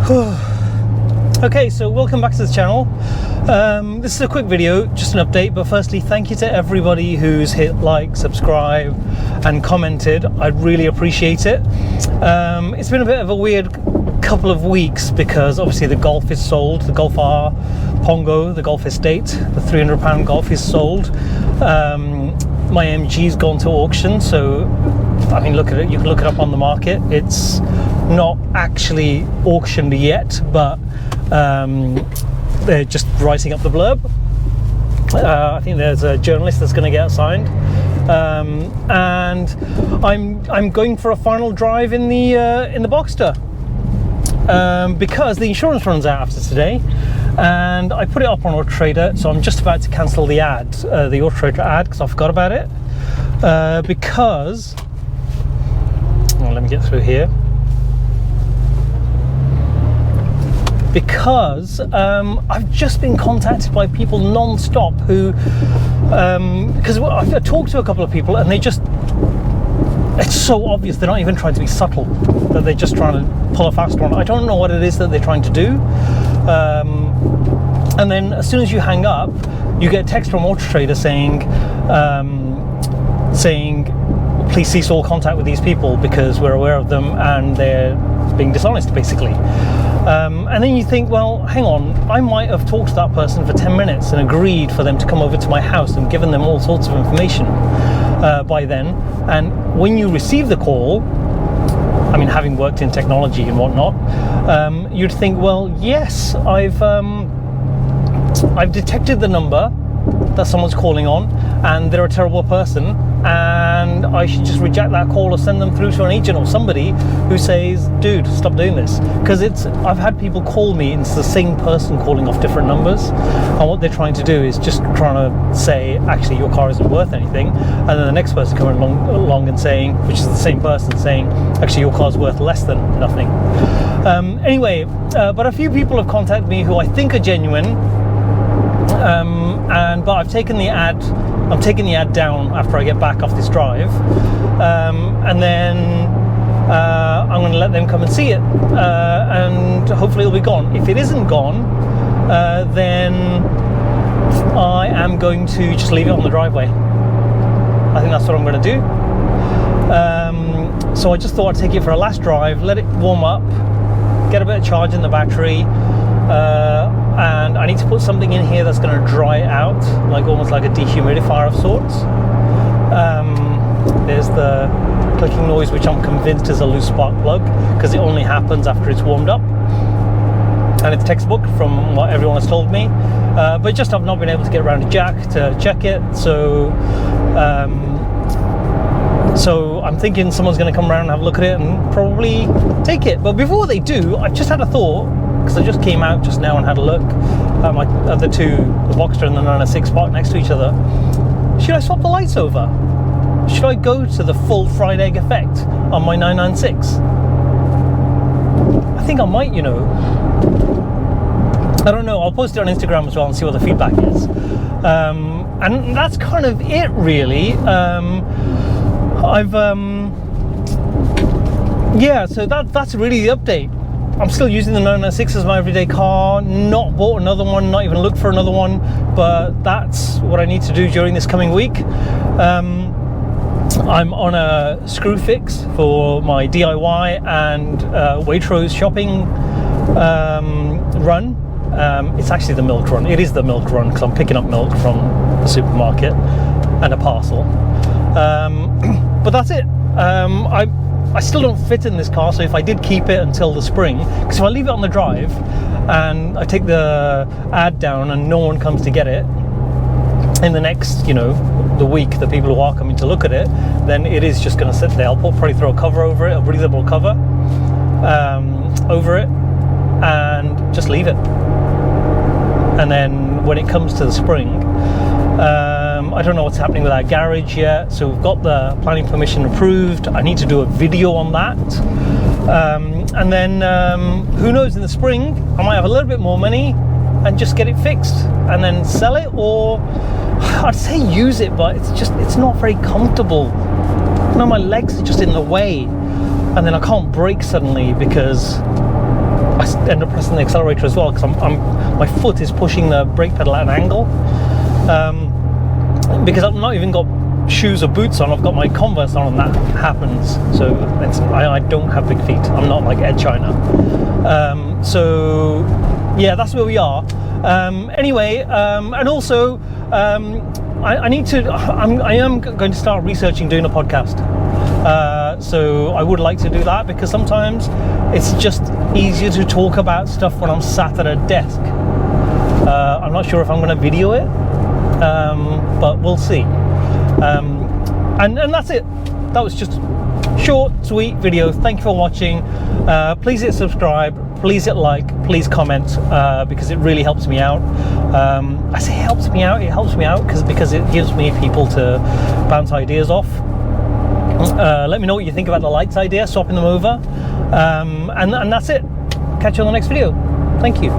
Okay, so welcome back to the channel. This is a quick video, just an update, but firstly thank you to everybody who's hit like, subscribe and commented. I really appreciate it. It's been a bit of a weird couple of weeks because obviously the Golf is sold, the Golf R Pongo, the Golf Estate, the £300 Golf is sold. My MG's gone to auction, so I mean, look at it, you can look it up on the market. It's not actually auctioned yet, but they're just writing up the blurb. I think there's a journalist that's going to get assigned, and I'm going for a final drive in the Boxster because the insurance runs out after today, and I put it up on Auto Trader, so I'm just about to cancel the ad, the Auto Trader ad, because I forgot about it. Because let me get through here. Because I've just been contacted by people non-stop who, because I've talked to a couple of people and it's so obvious they're not even trying to be subtle, that they're just trying to pull a fast one. I don't know what it is that they're trying to do. And then as soon as you hang up, you get a text from Auto Trader saying please cease all contact with these people because we're aware of them and they're being dishonest, basically. And then you think, well, hang on, I might have talked to that person for 10 minutes and agreed for them to come over to my house and given them all sorts of information by then. And when you receive the call, I mean, having worked in technology and whatnot, you'd think, well, yes, I've detected the number that someone's calling on and they're a terrible person, and I should just reject that call or send them through to an agent or somebody who says, dude, stop doing this. Because I've had people call me and it's the same person calling off different numbers, and what they're trying to do is just trying to say, actually, your car isn't worth anything, and then the next person coming along and saying, which is the same person, saying, actually, your car's worth less than nothing. Anyway, but a few people have contacted me who I think are genuine, but I'm taking the ad down after I get back off this drive, and then I'm going to let them come and see it, and hopefully it'll be gone. If it isn't gone, then I am going to just leave it on the driveway. I think that's what I'm going to do. So I just thought I'd take it for a last drive, let it warm up, get a bit of charge in the battery, and I need to put something in here that's going to dry it out, like almost like a dehumidifier of sorts. There's the clicking noise, which I'm convinced is a loose spark plug, because it only happens after it's warmed up, and it's textbook from what everyone has told me, but just I've not been able to get around to Jack to check it, so I'm thinking someone's going to come around and have a look at it and probably take it. But before they do, I've just had a thought, because I just came out just now and had a look at the two, the Boxster and the 996 parked next to each other. Should I swap the lights over? Should I go to the full fried egg effect on my 996? I think I might, you know. I don't know, I'll post it on Instagram as well and see what the feedback is. And that's kind of it, really. Yeah, so that's really the update. I'm still using the 996 as my everyday car, not bought another one, not even looked for another one, but that's what I need to do during this coming week. I'm on a screw fix for my DIY and Waitrose shopping run. It's actually the milk run. It is the milk run because I'm picking up milk from the supermarket and a parcel. But that's it. I still don't fit in this car, so if I did keep it until the spring, because if I leave it on the drive and I take the ad down and no one comes to get it in the next, you know, the week, the people who are coming to look at it, then it is just going to sit there. I'll probably throw a cover over it, a breathable cover over it, and just leave it. And then when it comes to the spring, I don't know what's happening with our garage yet, so we've got the planning permission approved. I need to do a video on that, and then who knows, in the spring I might have a little bit more money and just get it fixed and then sell it, or I'd say use it, but it's not very comfortable. You know, my legs are just in the way, and then I can't brake suddenly because I end up pressing the accelerator as well, because my foot is pushing the brake pedal at an angle. Because I've not even got shoes or boots on, I've got my Converse on, and that happens. So I don't have big feet. I'm not like Ed China. So yeah, that's where we are. Anyway, and also I am going to start researching doing a podcast. So I would like to do that, because sometimes it's just easier to talk about stuff when I'm sat at a desk. I'm not sure if I'm going to video it, but we'll see. And that's it. That was just short, sweet video. Thank you for watching. Please hit subscribe, please hit like, please comment, because it really helps me out. I say it helps me out because it gives me people to bounce ideas off. Let me know what you think about the lights idea, swapping them over, and that's it. Catch you on the next video. Thank you.